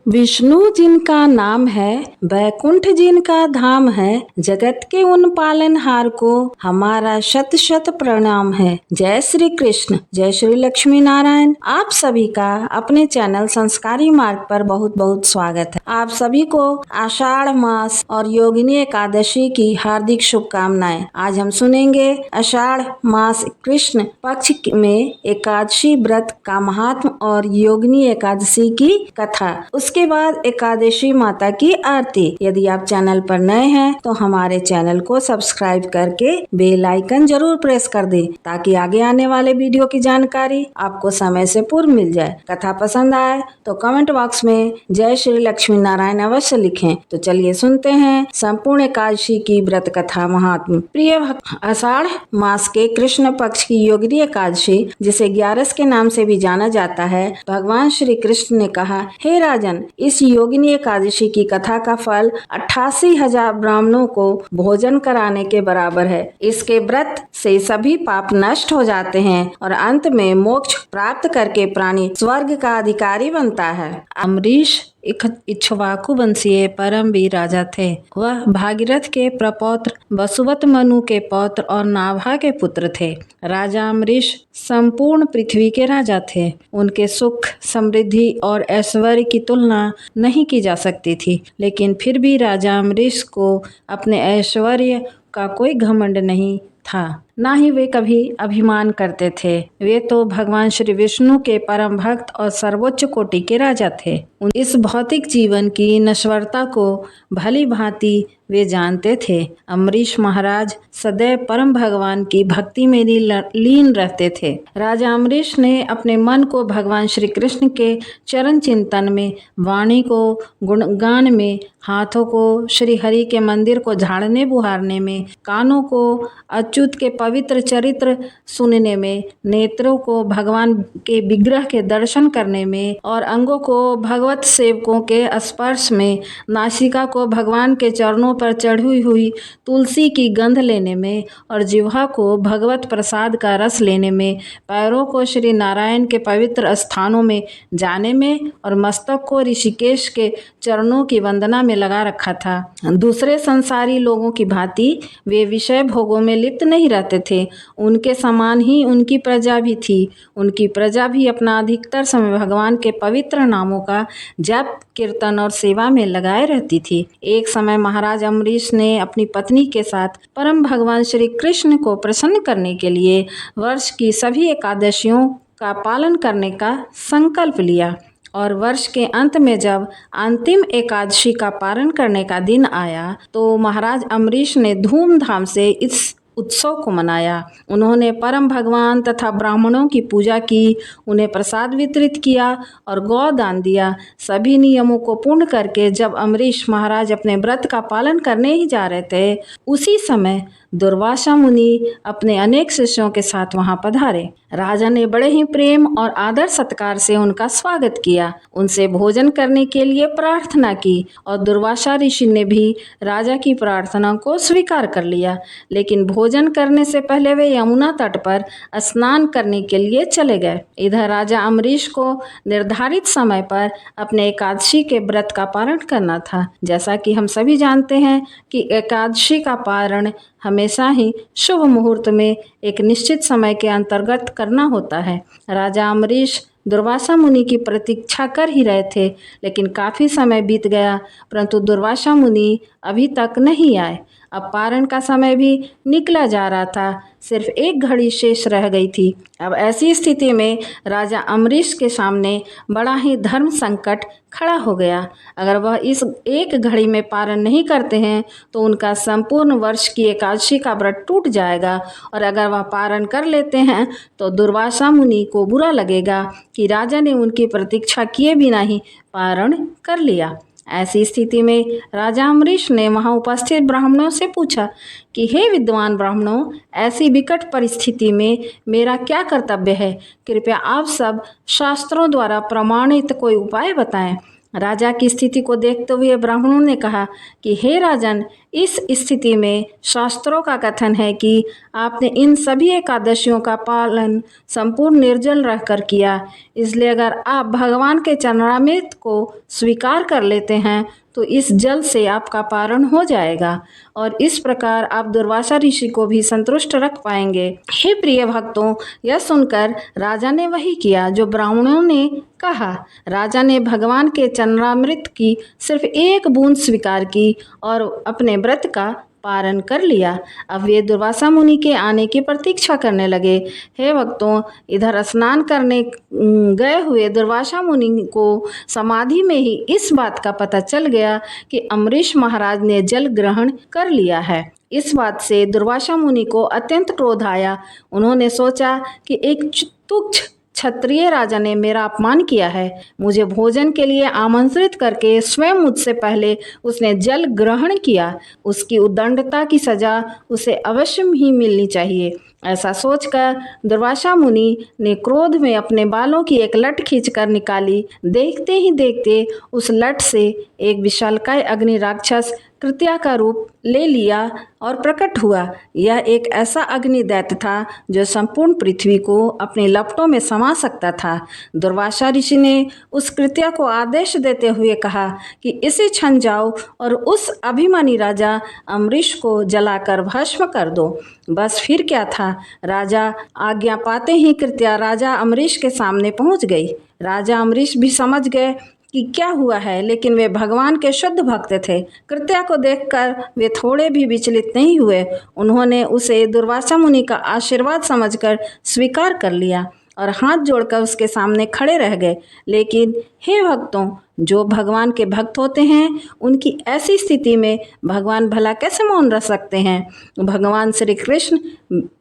विष्णु जिनका नाम है, वैकुंठ जिनका धाम है, जगत के उन पालनहार को हमारा शत शत प्रणाम है। जय श्री कृष्ण, जय श्री लक्ष्मी नारायण। आप सभी का अपने चैनल संस्कारी मार्ग पर बहुत बहुत स्वागत है। आप सभी को आषाढ़ मास और योगिनी एकादशी की हार्दिक शुभकामनाएं। आज हम सुनेंगे आषाढ़ मास कृष्ण पक्ष में एकादशी व्रत का महात्म और योगिनी एकादशी की कथा। उसके बाद एकादशी माता की आरती। यदि आप चैनल पर नए हैं तो हमारे चैनल को सब्सक्राइब करके बेल आइकन जरूर प्रेस कर दें ताकि आगे आने वाले वीडियो की जानकारी आपको समय से पूर्व मिल जाए। कथा पसंद आए तो कमेंट बॉक्स में जय श्री लक्ष्मी नारायण अवश्य लिखें। तो चलिए सुनते हैं संपूर्ण एकादशी की व्रत कथा महात्म। प्रिय भक्त, आषाढ़ मास के कृष्ण पक्ष की योगिनी एकादशी, जिसे 11 के नाम से भी जाना जाता है, भगवान श्री कृष्ण ने कहा, हे राजन, इस योगिनी एकादशी की कथा का फल 88,000 ब्राह्मणों को भोजन कराने के बराबर है। इसके व्रत से सभी पाप नष्ट हो जाते हैं और अंत में मोक्ष प्राप्त करके प्राणी स्वर्ग का अधिकारी बनता है। अम्बरीश इक्ष्वाकु वंशीय परम वीर राजा थे। वह भागीरथ के प्रपौत्र, वसुवत मनु के पौत्र और नाभा के पुत्र थे। राजा अम्बरीश संपूर्ण पृथ्वी के राजा थे। उनके सुख, समृद्धि और ऐश्वर्य की तुलना नहीं की जा सकती थी, लेकिन फिर भी राजा अम्बरीश को अपने ऐश्वर्य का कोई घमंड नहीं था, ना ही वे कभी अभिमान करते थे। वे तो भगवान श्री विष्णु के परम भक्त और सर्वोच्च कोटि के राजा थे। इस भौतिक जीवन की नश्वरता को भली भांति वे जानते थे। अम्बरीश महाराज सदैव परम भगवान की भक्ति में लीन रहते थे। राजा अम्बरीश ने अपने मन को भगवान श्री कृष्ण के चरण चिंतन में, वाणी को गुणगान में, हाथों को श्री हरि के मंदिर को झाड़ने बुहारने में, कानों को अच्युत के पवित्र चरित्र सुनने में, नेत्रों को भगवान के विग्रह के दर्शन करने में और अंगों को भगवत सेवकों के स्पर्श में, नासिका को भगवान के चरणों पर चढ़ी हुई तुलसी की गंध लेने में और जिह्वा को भगवत प्रसाद का रस लेने में, पैरों को श्री नारायण के पवित्र स्थानों में जाने में और मस्तक को ऋषिकेश के चरणों की वंदना में लगा रखा था। दूसरे संसारी लोगों की भांति वे विषय भोगों में लिप्त नहीं रहते थे। उनके समान ही उनकी प्रजा भी थी। उनकी प्रजा भी अपना अधिकतर समय भगवान के पवित्र नामों का जप, कीर्तन और सेवा में लगाए रहती थी। एक समय महाराज अम्बरीश ने अपनी पत्नी के साथ परम भगवान श्री कृष्ण को प्रसन्न करने के लिए वर्ष की सभी एकादशियों का पालन करने का संकल्प लिया और वर्ष के अंत में जब अंतिम एकादशी का पारण करने का दिन आया तो महाराज अम्बरीश ने धूमधाम से इस उत्सव को मनाया। उन्होंने परम भगवान तथा ब्राह्मणों की पूजा की, उन्हें प्रसाद वितरित किया और गौ दान दिया। सभी नियमों को पूर्ण करके जब अम्बरीश महाराज अपने व्रत का पालन करने ही जा रहे थे, उसी समय दुर्वासा मुनि अपने अनेक शिष्यों के साथ वहां पधारे। राजा ने बड़े ही प्रेम और आदर सत्कार से उनका स्वागत किया, उनसे भोजन करने के लिए प्रार्थना की और दुर्वासा ऋषि ने भी राजा की प्रार्थना को स्वीकार कर लिया। लेकिन भोजन करने से पहले वे यमुना तट पर स्नान करने के लिए चले गए। इधर राजा अम्बरीश को निर्धारित समय पर अपने एकादशी के व्रत का पारण करना था। जैसा कि हम सभी जानते हैं कि एकादशी का पारण हमेशा ही शुभ मुहूर्त में एक निश्चित समय के अंतर्गत करना होता है। राजा अम्बरीश दुर्वासा मुनि की प्रतीक्षा कर ही रहे थे, लेकिन काफ़ी समय बीत गया परंतु दुर्वासा मुनि अभी तक नहीं आए। अब पारण का समय भी निकला जा रहा था, सिर्फ एक घड़ी शेष रह गई थी। अब ऐसी स्थिति में राजा अम्बरीश के सामने बड़ा ही धर्म संकट खड़ा हो गया। अगर वह इस एक घड़ी में पारण नहीं करते हैं तो उनका संपूर्ण वर्ष की एकादशी का व्रत टूट जाएगा, और अगर वह पारण कर लेते हैं तो दुर्वासा मुनि को बुरा लगेगा कि राजा ने उनकी प्रतीक्षा किए बिना ही पारण कर लिया। ऐसी स्थिति में राजा अम्बरीश ने वहां उपस्थित ब्राह्मणों से पूछा कि हे विद्वान ब्राह्मणों, ऐसी विकट परिस्थिति में मेरा क्या कर्तव्य है? कृपया आप सब शास्त्रों द्वारा प्रमाणित कोई उपाय बताएं। राजा की स्थिति को देखते हुए ब्राह्मणों ने कहा कि हे राजन, इस स्थिति में शास्त्रों का कथन है कि आपने इन सभी एकादशियों का पालन संपूर्ण निर्जल रहकर किया, इसलिए अगर आप भगवान के चरणामृत को स्वीकार कर लेते हैं तो इस जल से आपका पारण हो जाएगा और इस प्रकार आप दुर्वासा ऋषि को भी संतुष्ट रख पाएंगे। हे प्रिय भक्तों, यह सुनकर राजा ने वही किया जो ब्राह्मणों ने कहा। राजा ने भगवान के चरणामृत की सिर्फ एक बूंद स्वीकार की और अपने व्रत का पारण कर लिया। अब वे दुर्वासा मुनि के आने की प्रतीक्षा करने लगे। हे भक्तों, इधर स्नान करने गए हुए दुर्वासा मुनि को समाधि में ही इस बात का पता चल गया कि अम्बरीश महाराज ने जल ग्रहण कर लिया है। इस बात से दुर्वासा मुनि को अत्यंत क्रोध आया। उन्होंने सोचा कि एक तुच्छ क्षत्रिय राजा ने मेरा अपमान किया है। मुझे भोजन के लिए आमंत्रित करके स्वयं मुझसे पहले उसने जल ग्रहण किया। उसकी उद्दंडता की सजा उसे अवश्य ही मिलनी चाहिए। ऐसा सोचकर दुर्वासा मुनि ने क्रोध में अपने बालों की एक लट खींचकर निकाली। देखते ही देखते उस लट से एक विशालकाय अग्नि राक्षस कृत्या का रूप ले लिया और प्रकट हुआ। यह एक ऐसा अग्नि दैत्य था जो संपूर्ण पृथ्वी को अपनी लपटों में समा सकता था। दुर्वासा ऋषि ने उस कृत्या को आदेश देते हुए कहा कि इसे छन जाओ और उस अभिमानी राजा अम्बरीश को जलाकर भस्म कर दो। बस फिर क्या था, राजा आज्ञा पाते ही कृत्या राजा अम्बरीश के सामने पहुंच गई। राजा अम्बरीश भी समझ गए कि क्या हुआ है, लेकिन वे भगवान के शुद्ध भक्त थे। कृत्या को देखकर वे थोड़े भी विचलित नहीं हुए। उन्होंने उसे दुर्वासा मुनि का आशीर्वाद समझकर स्वीकार कर लिया और हाथ जोड़कर उसके सामने खड़े रह गए। लेकिन हे भक्तों, जो भगवान के भक्त होते हैं उनकी ऐसी स्थिति में भगवान भला कैसे मौन रह सकते हैं। भगवान श्री कृष्ण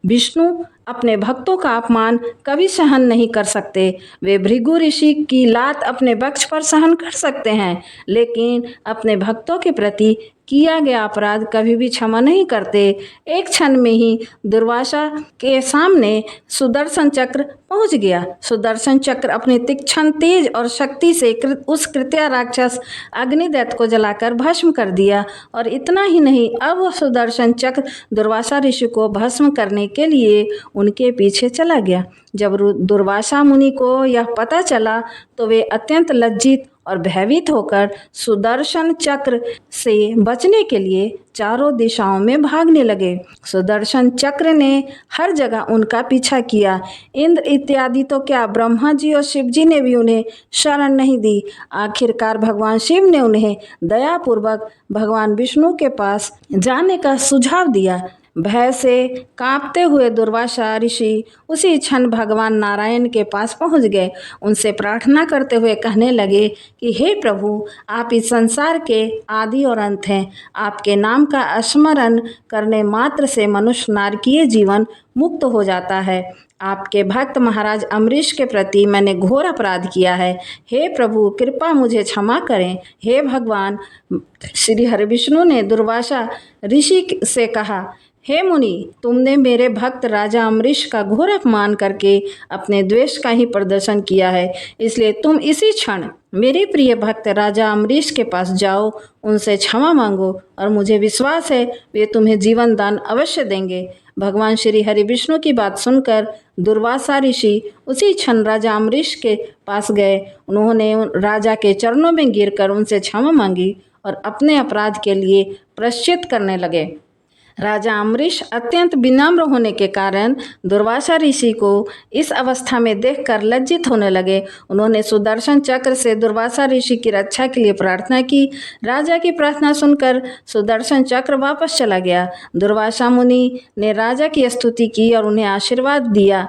विष्णु अपने भक्तों का अपमान कभी सहन नहीं कर सकते। वे भृगु ऋषि की लात अपने वक्ष पर सहन कर सकते हैं, लेकिन अपने भक्तों के प्रति किया गया अपराध कभी भी क्षमा नहीं करते। एक क्षण में ही दुर्वासा के सामने सुदर्शन चक्र पहुंच गया। सुदर्शन चक्र अपनी तीक्ष्ण तेज और शक्ति से उस कृत्या राक्षस अग्निदैत्य को जलाकर भस्म कर दिया। और इतना ही नहीं, अब वह सुदर्शन चक्र दुर्वासा ऋषि को भस्म करने के लिए उनके पीछे चला गया। जब दुर्वासा मुनि को यह पता चला तो वे अत्यंत लज्जित और भयभीत होकर सुदर्शन चक्र से बचने के लिए चारों दिशाओं में भागने लगे। सुदर्शन चक्र ने हर जगह उनका पीछा किया। इंद्र इत्यादि तो क्या, ब्रह्मा जी और शिव जी ने भी उन्हें शरण नहीं दी। आखिरकार भगवान शिव ने उन्हें दयापूर्वक भगवान विष्णु के पास जाने का सुझाव दिया। भय से कांपते हुए दुर्वासा ऋषि उसी क्षण भगवान नारायण के पास पहुंच गए। उनसे प्रार्थना करते हुए कहने लगे कि हे प्रभु, आप इस संसार के आदि और अंत हैं। आपके नाम का स्मरण करने मात्र से मनुष्य नारकीय जीवन मुक्त हो जाता है। आपके भक्त महाराज अम्बरीश के प्रति मैंने घोर अपराध किया है। हे प्रभु, कृपा मुझे क्षमा करें। हे भगवान, श्री हरिविष्णु ने दुर्वासा ऋषि से कहा, हे मुनि, तुमने मेरे भक्त राजा अम्बरीश का घोर अपमान करके अपने द्वेष का ही प्रदर्शन किया है, इसलिए तुम इसी क्षण मेरे प्रिय भक्त राजा अम्बरीश के पास जाओ, उनसे क्षमा मांगो और मुझे विश्वास है वे तुम्हें जीवन दान अवश्य देंगे। भगवान श्री हरि विष्णु की बात सुनकर दुर्वासा ऋषि उसी क्षण राजा अम्बरीश के पास गए। उन्होंने राजा के चरणों में गिरकर उनसे क्षमा मांगी और अपने अपराध के लिए प्रायश्चित करने लगे। राजा अम्बरीश अत्यंत विनम्र होने के कारण दुर्वासा ऋषि को इस अवस्था में देखकर लज्जित होने लगे। उन्होंने सुदर्शन चक्र से दुर्वासा ऋषि की रक्षा के लिए प्रार्थना की। राजा की प्रार्थना सुनकर सुदर्शन चक्र वापस चला गया। दुर्वासा मुनि ने राजा की स्तुति की और उन्हें आशीर्वाद दिया।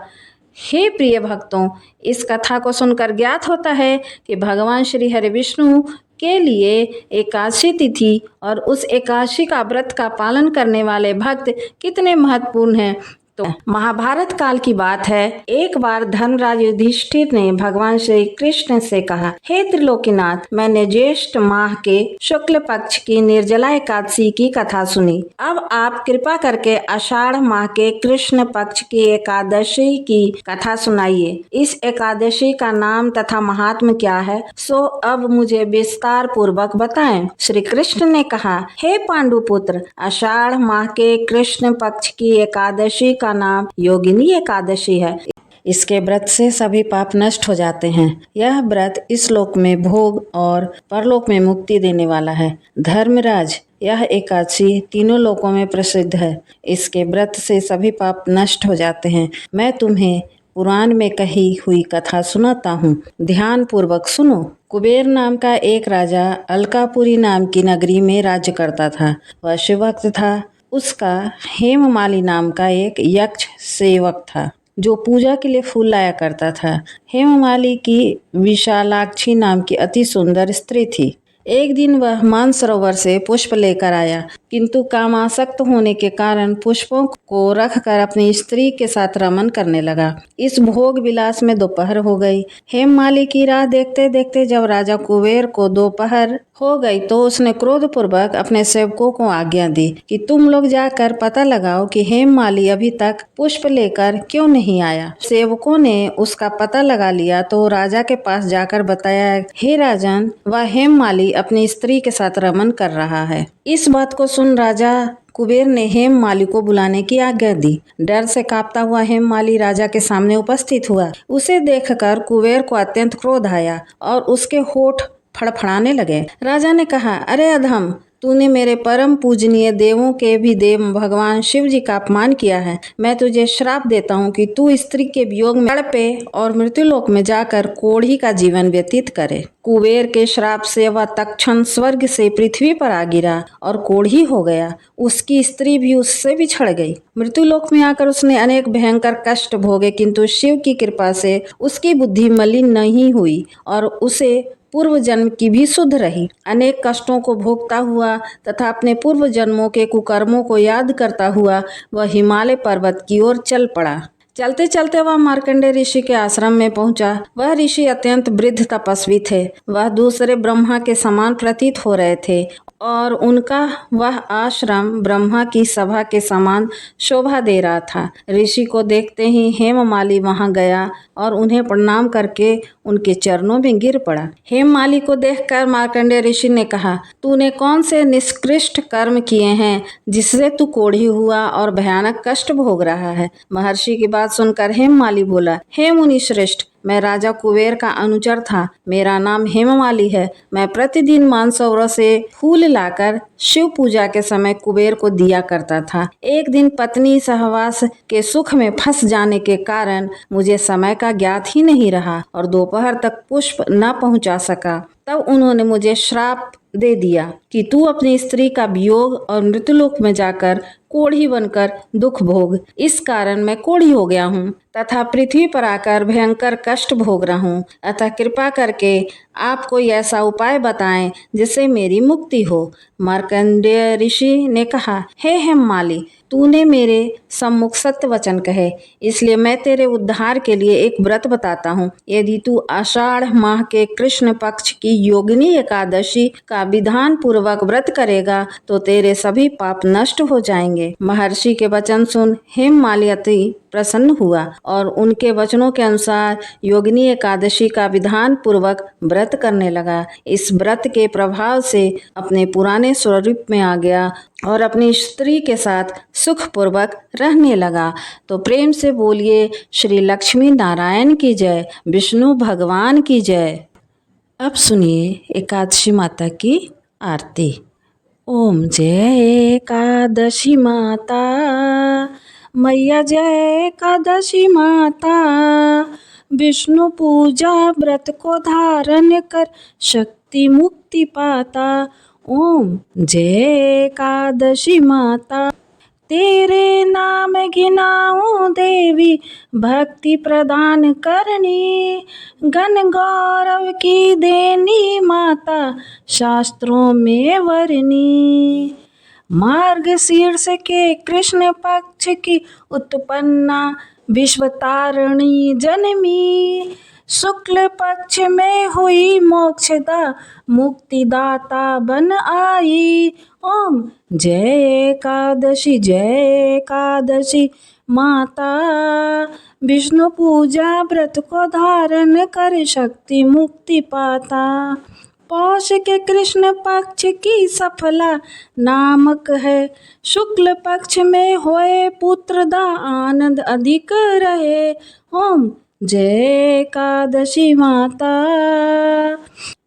हे प्रिय भक्तों, इस कथा को सुनकर ज्ञात होता है कि भगवान श्री हरि विष्णु के लिए एकादशी तिथि और उस एकादशी का व्रत का पालन करने वाले भक्त कितने महत्वपूर्ण हैं। तो महाभारत काल की बात है। एक बार धर्मराज युधिष्ठिर ने भगवान श्री कृष्ण से कहा, हे त्रिलोकीनाथ, मैंने ज्येष्ठ माह के शुक्ल पक्ष की निर्जला एकादशी की कथा सुनी। अब आप कृपा करके आषाढ़ माह के कृष्ण पक्ष की एकादशी की कथा सुनाइए। इस एकादशी का नाम तथा महात्म्य क्या है, सो अब मुझे विस्तार पूर्वक बताएं। श्री कृष्ण ने कहा, हे पांडुपुत्र, आषाढ़ माह के कृष्ण पक्ष की एकादशी का नाम योगिनी एकादशी है। इसके व्रत से सभी पाप नष्ट हो जाते हैं। यह व्रत इस लोक में भोग और परलोक में मुक्ति देने वाला है। धर्मराज, यह एकादशी तीनों लोकों में प्रसिद्ध है। इसके व्रत से सभी पाप नष्ट हो जाते हैं। मैं तुम्हें पुराण में कही हुई कथा सुनाता हूँ, ध्यान पूर्वक सुनो। कुबेर नाम का एक राजा अलकापुरी नाम की नगरी में राज्य करता था। वह शिवभक्त था। उसका हेममाली नाम का एक यक्ष सेवक था जो पूजा के लिए फूल लाया करता था। हेममाली की विशालाक्षी नाम की अति सुंदर स्त्री थी। एक दिन वह मानसरोवर से पुष्प लेकर आया, किंतु कामासक्त होने के कारण पुष्पों को रखकर अपनी स्त्री के साथ रमन करने लगा। इस भोग विलास में दोपहर हो गई। हेममाली की राह देखते देखते जब राजा कुबेर को दोपहर हो गई तो उसने क्रोधपूर्वक अपने सेवकों को आज्ञा दी कि तुम लोग जाकर पता लगाओ कि हेममाली अभी तक पुष्प लेकर क्यों नहीं आया। सेवकों ने उसका पता लगा लिया तो राजा के पास जाकर बताया, हे राजन, वह हेममाली अपनी स्त्री के साथ रमन कर रहा है। इस बात को सुन राजा कुबेर ने हेममाली को बुलाने की आज्ञा दी। डर से कांपता हुआ हेममाली राजा के सामने उपस्थित हुआ। उसे देखकर कुबेर को अत्यंत क्रोध आया और उसके होठ फड़फड़ाने लगे। राजा ने कहा, अरे अधम, तूने मेरे परम पूजनीय देवों के भी देव भगवान शिव जी का अपमान किया है। मैं तुझे श्राप देता हूँ कि तू स्त्री के वियोग में तड़पे और मृत्युलोक में जाकर कोढ़ी का जीवन व्यतीत करे। कुबेर के श्राप से वह तत्क्षण स्वर्ग से पृथ्वी पर आ गिरा और कोढ़ी हो गया। उसकी स्त्री भी उससे बिछड़ गई। मृत्युलोक में आकर उसने अनेक भयंकर कष्ट भोगे, किंतु शिव की कृपा से उसकी बुद्धि मलिन नहीं हुई और उसे पूर्व जन्म की भी सुध रही। अनेक कष्टों को भोगता हुआ तथा अपने पूर्व जन्मों के कुकर्मों को याद करता हुआ वह हिमालय पर्वत की ओर चल पड़ा। चलते चलते वह मार्कंडेय ऋषि के आश्रम में पहुंचा। वह ऋषि अत्यंत वृद्ध तपस्वी थे। वह दूसरे ब्रह्मा के समान प्रतीत हो रहे थे और उनका वह आश्रम ब्रह्मा की सभा के समान शोभा दे रहा था। ऋषि को देखते ही हेममाली वहां गया और उन्हें प्रणाम करके उनके चरणों में गिर पड़ा। हेममाली को देखकर मार्कंडेय ऋषि ने कहा, तूने कौन से निष्कृष्ट कर्म किए हैं जिससे तू कोढ़ी हुआ और भयानक कष्ट भोग रहा है। महर्षि की बात सुनकर हेममाली बोला, हे मुनि श्रेष्ठ, मैं राजा कुबेर का अनुचर था। मेरा नाम हेममाली है। मैं प्रतिदिन मानसरोवर से फूल लाकर शिव पूजा के समय कुबेर को दिया करता था। एक दिन पत्नी सहवास के सुख में फंस जाने के कारण मुझे समय का ज्ञात ही नहीं रहा और दोपहर तक पुष्प न पहुंचा सका। तब उन्होंने मुझे श्राप दे दिया कि तू अपनी स्त्री का वियोग और मृत्युलोक में जाकर कोढ़ी बनकर दुख भोग। इस कारण मैं कोढ़ी हो गया हूँ तथा पृथ्वी पर आकर भयंकर कष्ट भोग रहा हूँ। अतः कृपा करके आप कोई ऐसा उपाय बताएं जिससे मेरी मुक्ति हो। मार्कंडेय ऋषि ने कहा, हे हेममाली, तूने मेरे सम्मुख सत्य वचन कहे, इसलिए मैं तेरे उद्धार के लिए एक व्रत बताता हूँ। यदि तू आषाढ़ माह के कृष्ण पक्ष की योगिनी एकादशी का विधान पूर्वक व्रत करेगा तो तेरे सभी पाप नष्ट हो जाएंगे। महर्षि के वचन सुन हेममाली अति प्रसन्न हुआ और उनके वचनों के अनुसार योगिनी एकादशी का विधान पूर्वक व्रत करने लगा। इस व्रत के प्रभाव से अपने पुराने स्वरूप में आ गया और अपनी स्त्री के साथ सुखपूर्वक रहने लगा। तो प्रेम से बोलिए श्री लक्ष्मी नारायण की जय, विष्णु भगवान की जय। अब सुनिए एकादशी माता की आरती। ओम जय एकादशी माता, मैया जय एकादशी माता, विष्णु पूजा व्रत को धारण कर शक्ति मुक्ति पाता। ओम जय एकादशी माता, तेरे नाम घिनाऊं देवी, भक्ति प्रदान करनी, गण गौरव की देनी माता, शास्त्रों में वरनी। मार्ग शीर्ष के कृष्ण पक्ष की उत्पन्ना विश्वतारिणी जनमी। शुक्ल पक्ष में हुई मोक्षदा मुक्तिदाता बन आई। ओम जय एकादशी जय एकादशी माता। विष्णु पूजा व्रत को धारण कर शक्ति मुक्ति पाता। पौष के कृष्ण पक्ष की सफला नामक है। शुक्ल पक्ष में होए पुत्र दा आनंद अधिक रहे। ओम जय एकादशी माता।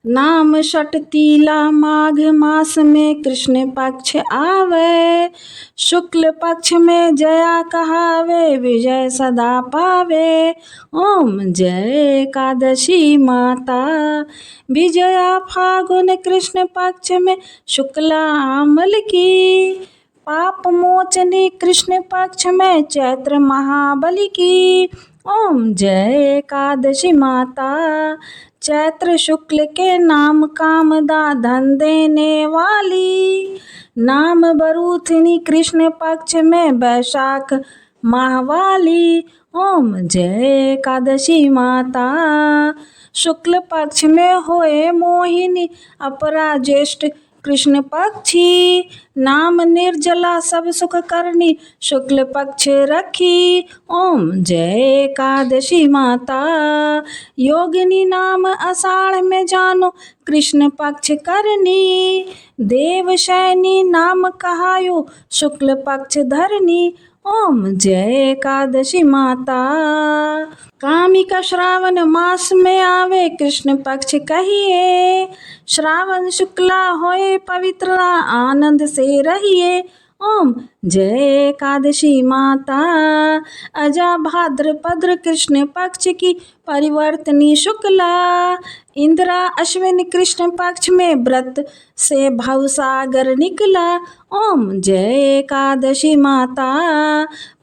नाम षटतीला माघ मास में कृष्ण पक्ष आवे। शुक्ल पक्ष में जया कहावे विजय सदा पावे। ओम जय एकादशी माता। विजया फागुन कृष्ण पक्ष में शुक्ला अमल की। पाप मोचनी कृष्ण पक्ष में चैत्र महाबली की। ओम जय एकादशी माता। चैत्र शुक्ल के नाम कामदा धन देने वाली। नाम बरूथनी कृष्ण पक्ष में वैशाख माहवाली। ओम जय एकादशी माता। शुक्ल पक्ष में होए मोहिनी अपरा ज्येष्ठ कृष्ण पक्षी। नाम निर्जला सब सुख करनी शुक्ल पक्ष रखी। ओम जय एकादशी माता। योगिनी नाम आषाढ़ में जानो कृष्ण पक्ष करनी। देवशैनी नाम कहायो शुक्ल पक्ष धरनी। ओम जय एकादशी माता। कामिका श्रावण मास में आवे कृष्ण पक्ष कहिए। श्रावण शुक्ला होए पवित्र आनंद से रहिए। ओम जय एकादशी माता। अजा भाद्रपद्र कृष्ण पक्ष की परिवर्तनी शुक्ला। इंदिरा अश्विन कृष्ण पक्ष में व्रत से भवसागर निकला। ओम जय एकादशी माता।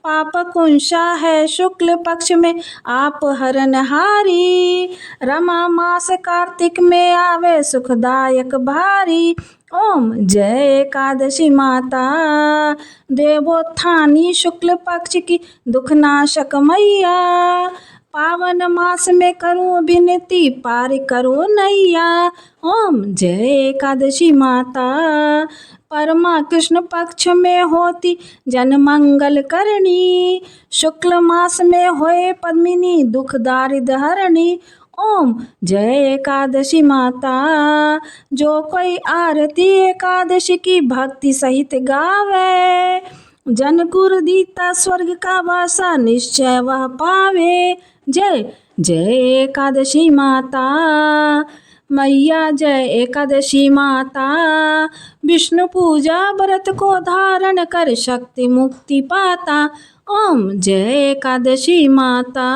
पाप कुंशा है शुक्ल पक्ष में आप हरनहारी। रमा मास कार्तिक में आवे सुखदायक भारी। ओम जय एकादशी माता। देवोत्थानी शुक्ल पक्ष की दुखनाशक मैया। पावन मास में करूं विनती पार करो नैया। ओम जय एकादशी माता। परमा कृष्ण पक्ष में होती जन मंगल करनी। शुक्ल मास में होए पद्मिनी दुख दारिद्र हरणी। ओम जय एकादशी माता। जो कोई आरती एकादशी की भक्ति सहित गावे। जन गुरु दीता स्वर्ग का वासा निश्चय वह पावे। जय जय एकादशी माता। मैया जय एकादशी माता। विष्णु पूजा व्रत को धारण कर शक्ति मुक्ति पाता। ओम जय एकादशी माता।